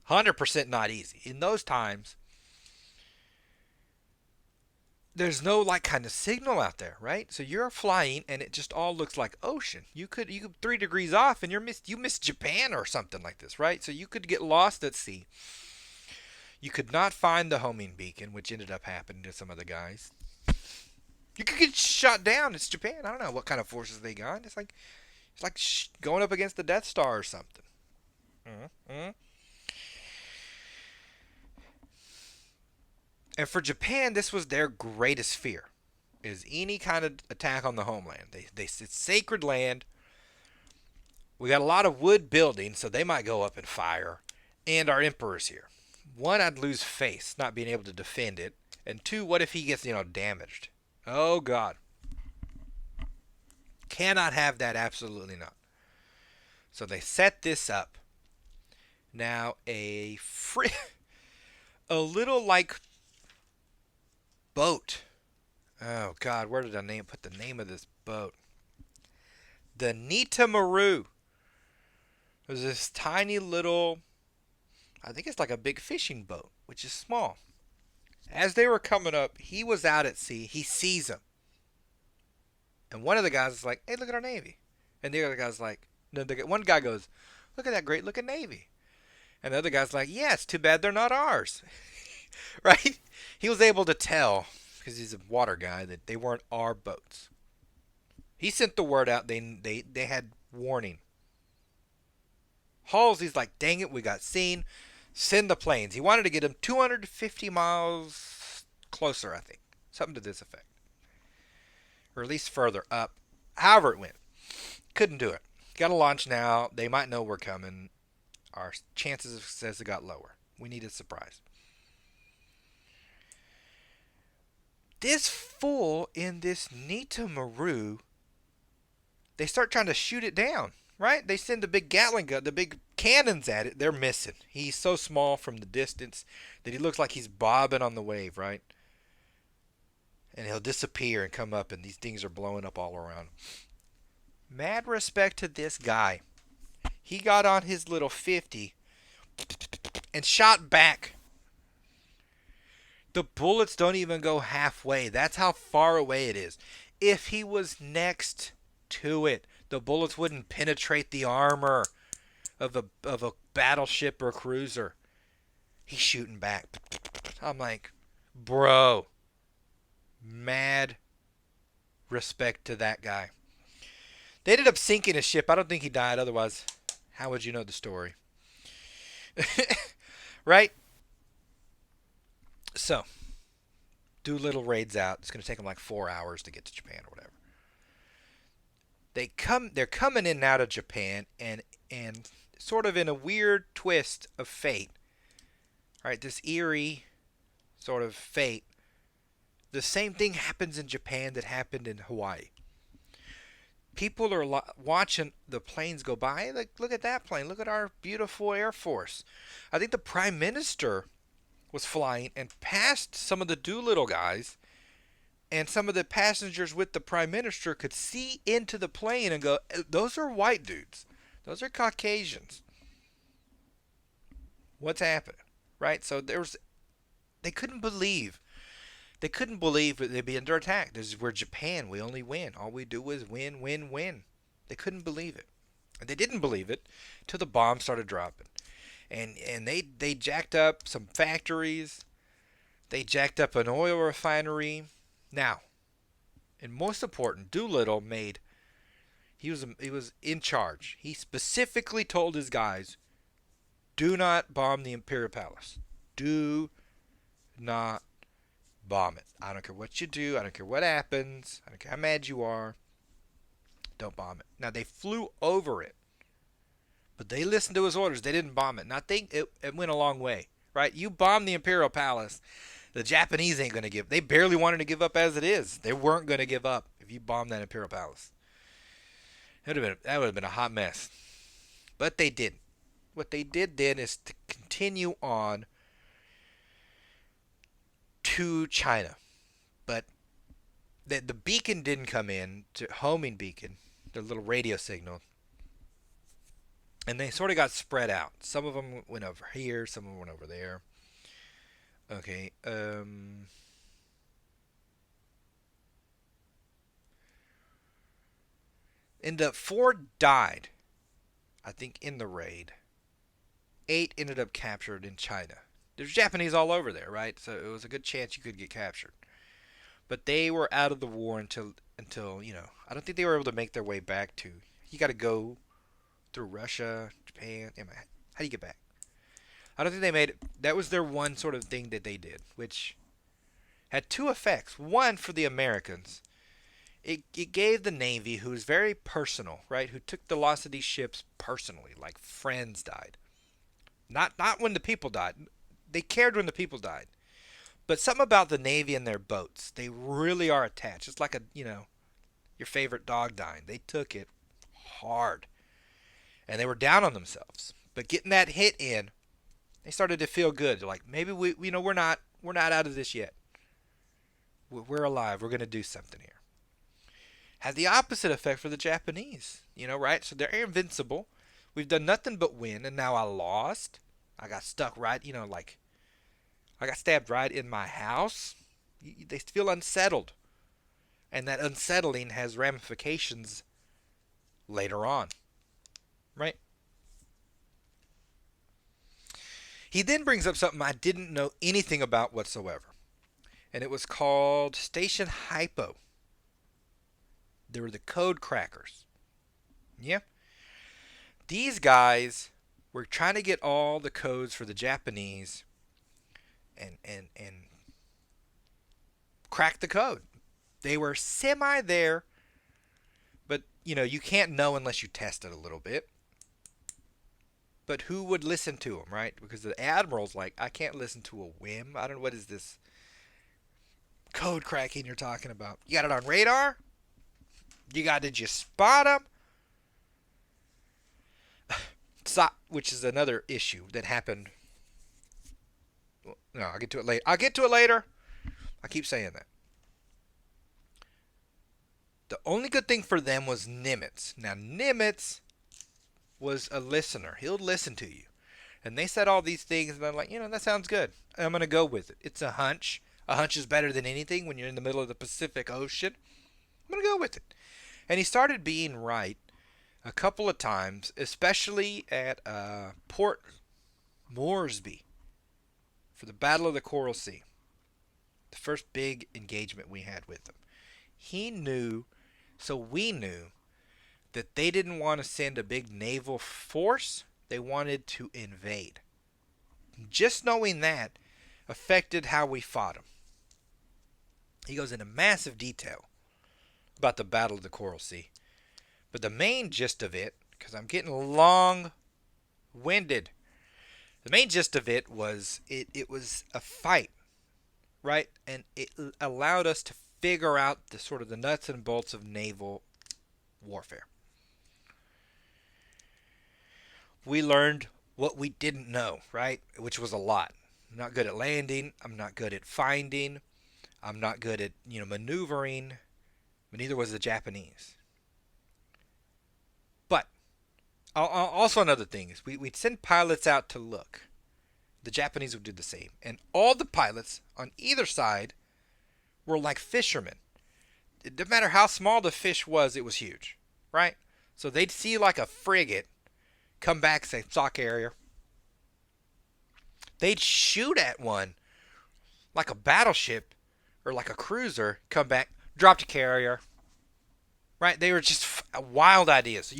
100% not easy. In those times, there's no kind of signal out there, right? So you're flying and it just all looks like ocean. You could 3 degrees off and you missed Japan or something like this, right? So you could get lost at sea. You could not find the homing beacon, which ended up happening to some of the guys. You could get shot down. It's Japan. I don't know what kind of forces they got. It's like going up against the Death Star or something. Mm-hmm. And for Japan, this was their greatest fear, is any kind of attack on the homeland. It's sacred land. We got a lot of wood buildings, so they might go up and fire. And our emperor's here. 1, I'd lose face, not being able to defend it. And 2, what if he gets, damaged? Oh, God. Cannot have that, absolutely not. So they set this up. Now, a little boat. Oh, God, where did I put the name of this boat? The Nitamaru. It was this tiny little, I think it's like a big fishing boat, which is small. As they were coming up, he was out at sea. He sees them. And one of the guys is like, hey, look at our Navy. And the other guy's like, no, one guy goes, look at that great looking Navy. And the other guy's like, yeah, it's too bad they're not ours. Right? He was able to tell, because he's a water guy, that they weren't our boats. He sent the word out. They had warning. Halsey's like, dang it, we got seen. Send the planes. He wanted to get them 250 miles closer, I think. Something to this effect. Or at least further up. However it went. Couldn't do it. Got to launch now. They might know we're coming. Our chances of success got lower. We need a surprise. This fool in this Nitamaru, they start trying to shoot it down, right? They send the big Gatling gun, the big cannons at it. They're missing. He's so small from the distance that he looks like he's bobbing on the wave, right? And he'll disappear and come up, and these things are blowing up all around. Mad respect to this guy. He got on his little 50 and shot back. The bullets don't even go halfway. That's how far away it is. If he was next to it, the bullets wouldn't penetrate the armor of a battleship or cruiser. He's shooting back. I'm like, bro, mad respect to that guy. They ended up sinking his ship. I don't think he died. Otherwise, how would you know the story? Right? So, Doolittle raids out. It's going to take him like 4 hours to get to Japan or whatever. They're coming in and out of Japan, and sort of in a weird twist of fate, right? This eerie sort of fate. The same thing happens in Japan that happened in Hawaii. People are watching the planes go by. Like, look at that plane. Look at our beautiful Air Force. I think the Prime Minister was flying and passed some of the Doolittle guys, and some of the passengers with the Prime Minister could see into the plane and go, those are white dudes. Those are Caucasians. What's happening? Right? So they couldn't believe. They couldn't believe that they'd be under attack. This is where Japan, we only win. All we do is win, win, win. They couldn't believe it. And they didn't believe it till the bombs started dropping. And they jacked up some factories. They jacked up an oil refinery. Now, and most important, Doolittle he was in charge. He specifically told his guys, do not bomb the Imperial Palace. Do not bomb it. I don't care what you do. I don't care what happens. I don't care how mad you are. Don't bomb it. Now, they flew over it, but they listened to his orders. They didn't bomb it. And I think it went a long way, right? You bomb the Imperial Palace, the Japanese ain't going to give. They barely wanted to give up as it is. They weren't going to give up if you bombed that Imperial Palace. That would have been a hot mess. But they didn't. What they did then is to continue on to China. But the beacon didn't come in, to homing beacon, the little radio signal. And they sort of got spread out. Some of them went over here, some of them went over there. Okay. And the 4 died, I think, in the raid. 8 ended up captured in China. There's Japanese all over there, right? So it was a good chance you could get captured. But they were out of the war until I don't think they were able to make their way back to. You got to go through Russia, Japan. How do you get back? I don't think they made it. That was their one sort of thing that they did, which had 2 effects. One, for the Americans, it gave the Navy, who was very personal, right? Who took the loss of these ships personally, like friends died. Not when the people died. They cared when the people died. But something about the Navy and their boats, they really are attached. It's like your favorite dog dying. They took it hard. And they were down on themselves. But getting that hit in, they started to feel good. They're like, maybe we're not out of this yet. We're alive. We're going to do something here. Had the opposite effect for the Japanese, right? So they're invincible. We've done nothing but win, and now I lost. I got stuck right, like I got stabbed right in my house. They feel unsettled. And that unsettling has ramifications later on, right? He then brings up something I didn't know anything about whatsoever. And it was called Station Hypo. They were the code crackers. Yeah. These guys were trying to get all the codes for the Japanese and crack the code. They were semi there, but you can't know unless you test it a little bit. But who would listen to them, right? Because the admiral's like, I can't listen to a whim. I don't know, what is this code cracking you're talking about? You got it on radar? Did you spot them? Which is another issue that happened. No, I'll get to it later. I keep saying that. The only good thing for them was Nimitz. Now, Nimitz was a listener. He'll listen to you. And they said all these things, and I'm like, that sounds good. I'm going to go with it. It's a hunch. A hunch is better than anything when you're in the middle of the Pacific Ocean. I'm going to go with it. And he started being right a couple of times, especially at Port Moresby for the Battle of the Coral Sea, the first big engagement we had with him. He knew, so we knew, that they didn't want to send a big naval force. They wanted to invade. Just knowing that affected how we fought them. He goes into massive detail about the Battle of the Coral Sea. But the main gist of it, because I'm getting long-winded, the main gist of it was it was a fight, right? And it allowed us to figure out the sort of the nuts and bolts of naval warfare. We learned what we didn't know, right? Which was a lot. I'm not good at landing. I'm not good at finding. I'm not good at, maneuvering. But neither was the Japanese. But also another thing is we'd send pilots out to look. The Japanese would do the same. And all the pilots on either side were like fishermen. It didn't matter how small the fish was, it was huge, right? So they'd see like a frigate come back, say, saw carrier. They'd shoot at one like a battleship or like a cruiser, come back, dropped a carrier. Right? They were just wild ideas.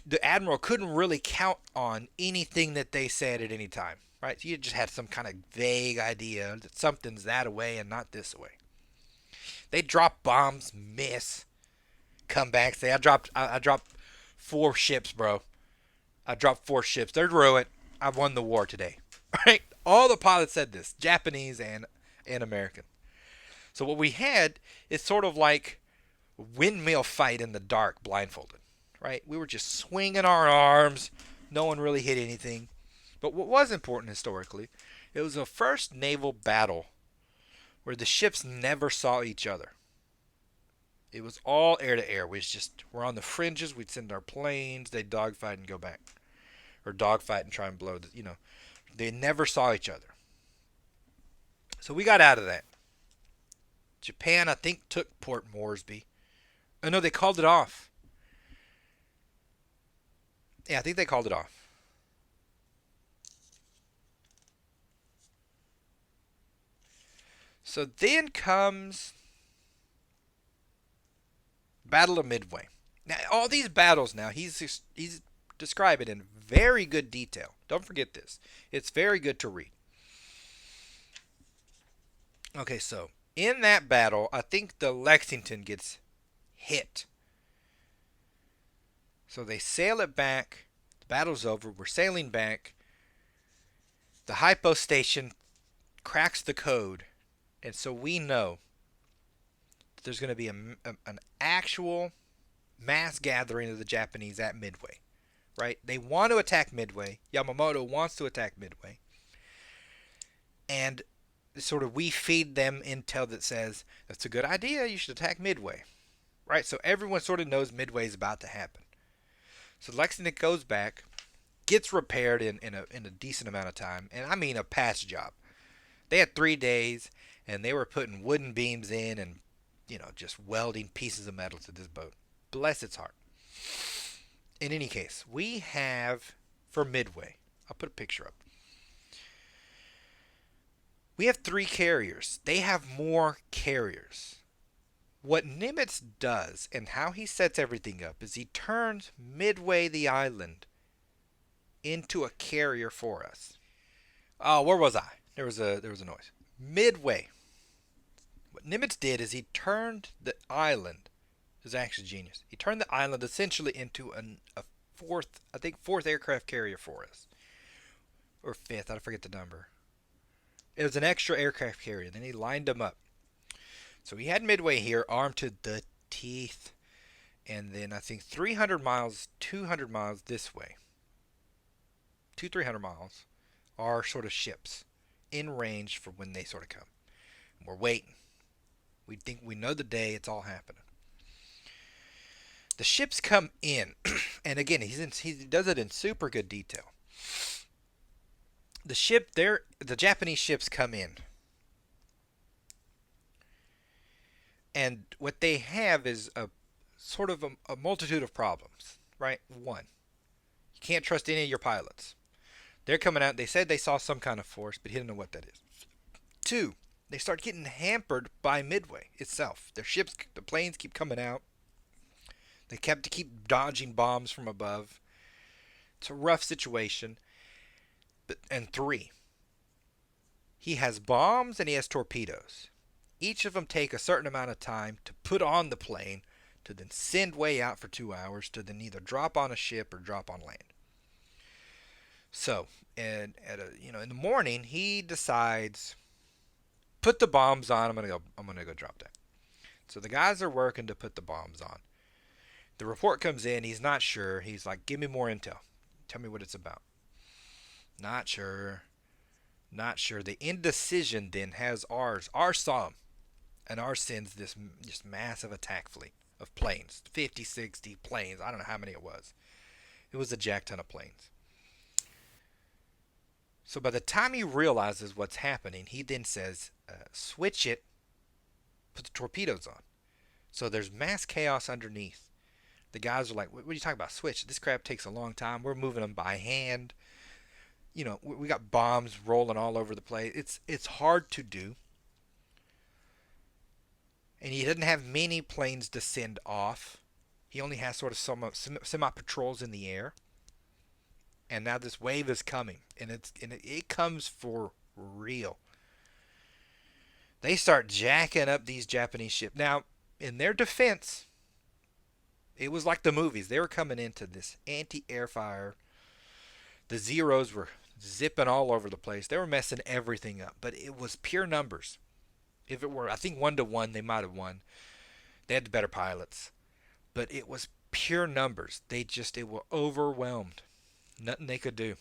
The admiral couldn't really count on anything that they said at any time. Right? So you just had some kind of vague idea that something's that way and not this way. They drop bombs, miss, come back, say, I dropped 4 ships, bro. I dropped 4 ships. They're ruined. I won the war today. Right? All the pilots said this, Japanese and American. So what we had is sort of like a windmill fight in the dark, blindfolded. Right? We were just swinging our arms. No one really hit anything. But what was important historically, it was the first naval battle where the ships never saw each other. It was all air to air. We're on the fringes. We'd send our planes. They'd dogfight and go back. Or dogfight and try and blow They never saw each other. So we got out of that. Japan, I think, took Port Moresby. Oh, no, they called it off. Yeah, I think they called it off. So then comes Battle of Midway. Now, all these battles now, he's describing in very good detail. Don't forget this. It's very good to read. Okay, so in that battle, I think the Lexington gets hit. So they sail it back. The battle's over. We're sailing back. The hypo station cracks the code. And so we know that there's going to be an actual mass gathering of the Japanese at Midway. Right? They want to attack Midway. Yamamoto wants to attack Midway. And sort of we feed them intel that says, that's a good idea, you should attack Midway. Right? So everyone sort of knows Midway is about to happen. So Lexington goes back, gets repaired in a decent amount of time. And I mean a pass job. They had 3 days, and they were putting wooden beams in and, just welding pieces of metal to this boat. Bless its heart. In any case, we have, for Midway, I'll put a picture up. We have 3 carriers. They have more carriers. What Nimitz does and how he sets everything up is he turns Midway the island into a carrier for us. Oh, where was I? There was a noise. Midway. What Nimitz did is he turned the island. It was actually genius. He turned the island essentially into a fourth aircraft carrier for us. Or 5th, I forget the number. It was an extra aircraft carrier. Then he lined them up. So he had Midway here, armed to the teeth. And then I think 300 miles, 200 miles this way. 300 miles are sort of ships in range for when they sort of come. And we're waiting. We think we know the day it's all happening. The ships come in, and again, he does it in super good detail. The Japanese ships come in, And what they have is a sort of a multitude of problems, right? One, you can't trust any of your pilots. They're coming out. They said they saw some kind of force, but he didn't know what that is. Two, they start getting hampered by Midway itself. Their ships, the planes keep coming out. They kept to keep dodging bombs from above. It's a rough situation. And three, he has bombs and he has torpedoes. Each of them take a certain amount of time to put on the plane, to then send way out for 2 hours, to then either drop on a ship or drop on land. So, and in the morning, he decides, put the bombs on. I'm gonna go drop that. So the guys are working to put the bombs on. The report comes in. He's not sure. He's like, give me more intel. Tell me what it's about. Not sure. Not sure. The indecision then has our SOM, and ours sends this just massive attack fleet of planes. 50, 60 planes. I don't know how many it was. It was a jack ton of planes. So by the time he realizes what's happening, he then says, switch it, put the torpedoes on. So there's mass chaos underneath. The guys are like, what are you talking about? Switch. This crap takes a long time. We're moving them by hand. We got bombs rolling all over the place. It's hard to do. And he doesn't have many planes to send off. He only has sort of semi-patrols in the air. And now this wave is coming. And it comes for real. They start jacking up these Japanese ships. Now, in their defense, it was like the movies. They were coming into this anti-air fire. The Zeros were zipping all over the place. They were messing everything up. But it was pure numbers. If it were, I think 1-1, they might have won. They had the better pilots. But it was pure numbers. They were overwhelmed. Nothing they could do.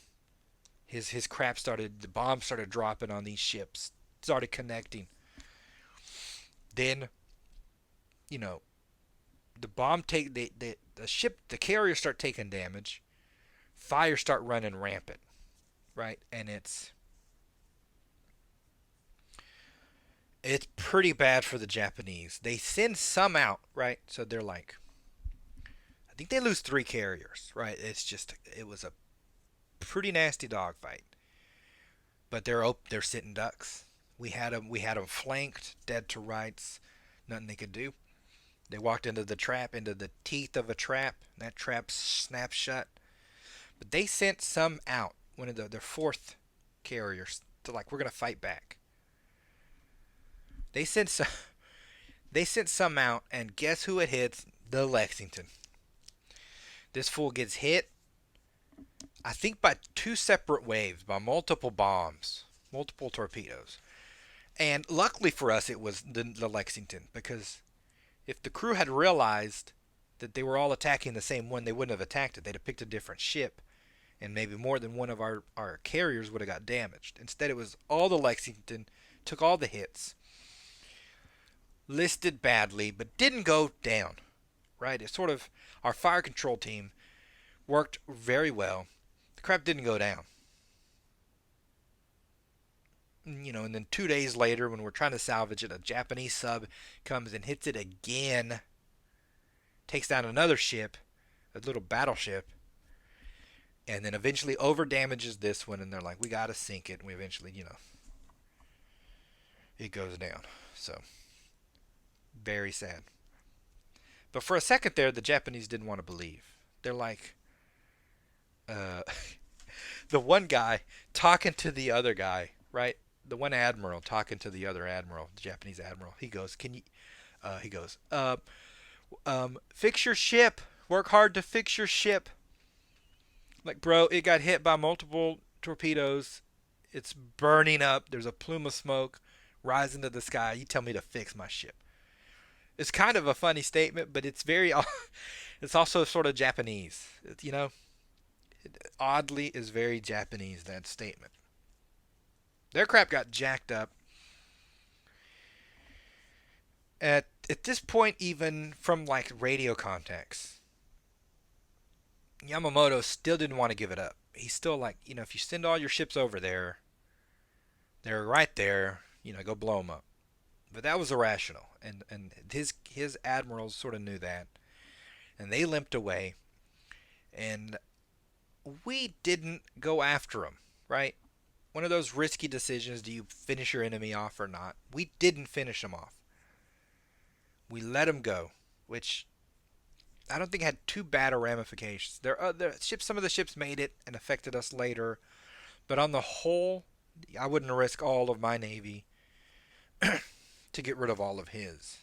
His crap the bombs started dropping on these ships. Started connecting. Then, the the carriers start taking damage. Fires start running rampant. Right? And it's pretty bad for the Japanese. They send some out, right? So they're like, I think they lose 3 carriers, right? It was a pretty nasty dogfight. But they're sitting ducks. We had them flanked, dead to rights. Nothing they could do. They walked into the teeth of a trap. That trap snapped shut. But they sent some out, one of their 4th carriers, to like, we're gonna fight back. They sent some out, and guess who it hits? The Lexington. This fool gets hit, I think, by 2 separate waves, by multiple bombs, multiple torpedoes. And luckily for us, it was the Lexington, because if the crew had realized that they were all attacking the same one, they wouldn't have attacked it. They'd have picked a different ship, and maybe more than one of our carriers would have got damaged. Instead, it was all the Lexington, took all the hits, listed badly, but didn't go down, right? It's sort of, our fire control team worked very well. The crap didn't go down. And then 2 days later, when we're trying to salvage it, a Japanese sub comes and hits it again, takes down another ship, a little battleship, and then eventually over damages this one, and they're like, we gotta sink it, and we eventually, it goes down. So, very sad. But for a second there, the Japanese didn't want to believe. They're like, the one guy talking to the other guy, right? The one admiral talking to the other admiral, the Japanese admiral. He goes, fix your ship. Work hard to fix your ship. Like, bro, it got hit by multiple torpedoes. It's burning up. There's a plume of smoke rising to the sky. You tell me to fix my ship. It's kind of a funny statement, but it's it's also sort of Japanese. It oddly is very Japanese, that statement. Their crap got jacked up. At this point, even from like radio contacts, Yamamoto still didn't want to give it up. He's still like, if you send all your ships over there, they're right there, go blow them up. But that was irrational, and his admirals sort of knew that, and they limped away, and we didn't go after him, right? One of those risky decisions: do you finish your enemy off or not? We didn't finish him off. We let him go, which I don't think had too bad of ramifications. Some of the ships made it and affected us later, but on the whole, I wouldn't risk all of my navy to get rid of all of his.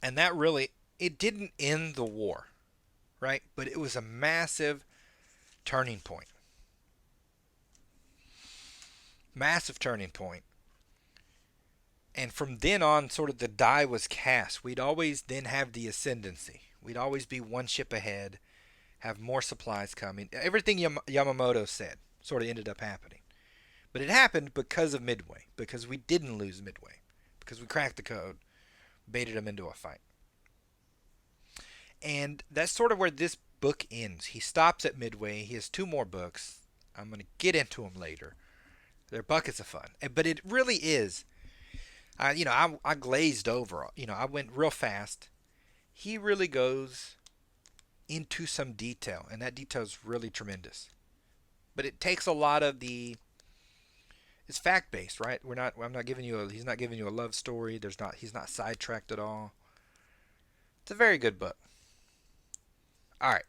And that really, it didn't end the war, right? But it was a massive turning point. Massive turning point. And from then on, sort of the die was cast. We'd always then have the ascendancy. We'd always be one ship ahead, have more supplies coming. Everything Yamamoto said sort of ended up happening. But it happened because of Midway, because we didn't lose Midway, because we cracked the code, baited him into a fight. And that's sort of where this book ends. He stops at Midway. He has two more books. I'm going to get into them later. They're buckets of fun. But it really is. I glazed over. I went real fast. He really goes into some detail, and that detail is really tremendous. But it takes a lot of the. It's fact based, right? I'm not giving you a. He's not giving you a love story. He's not sidetracked at all. It's a very good book. All right.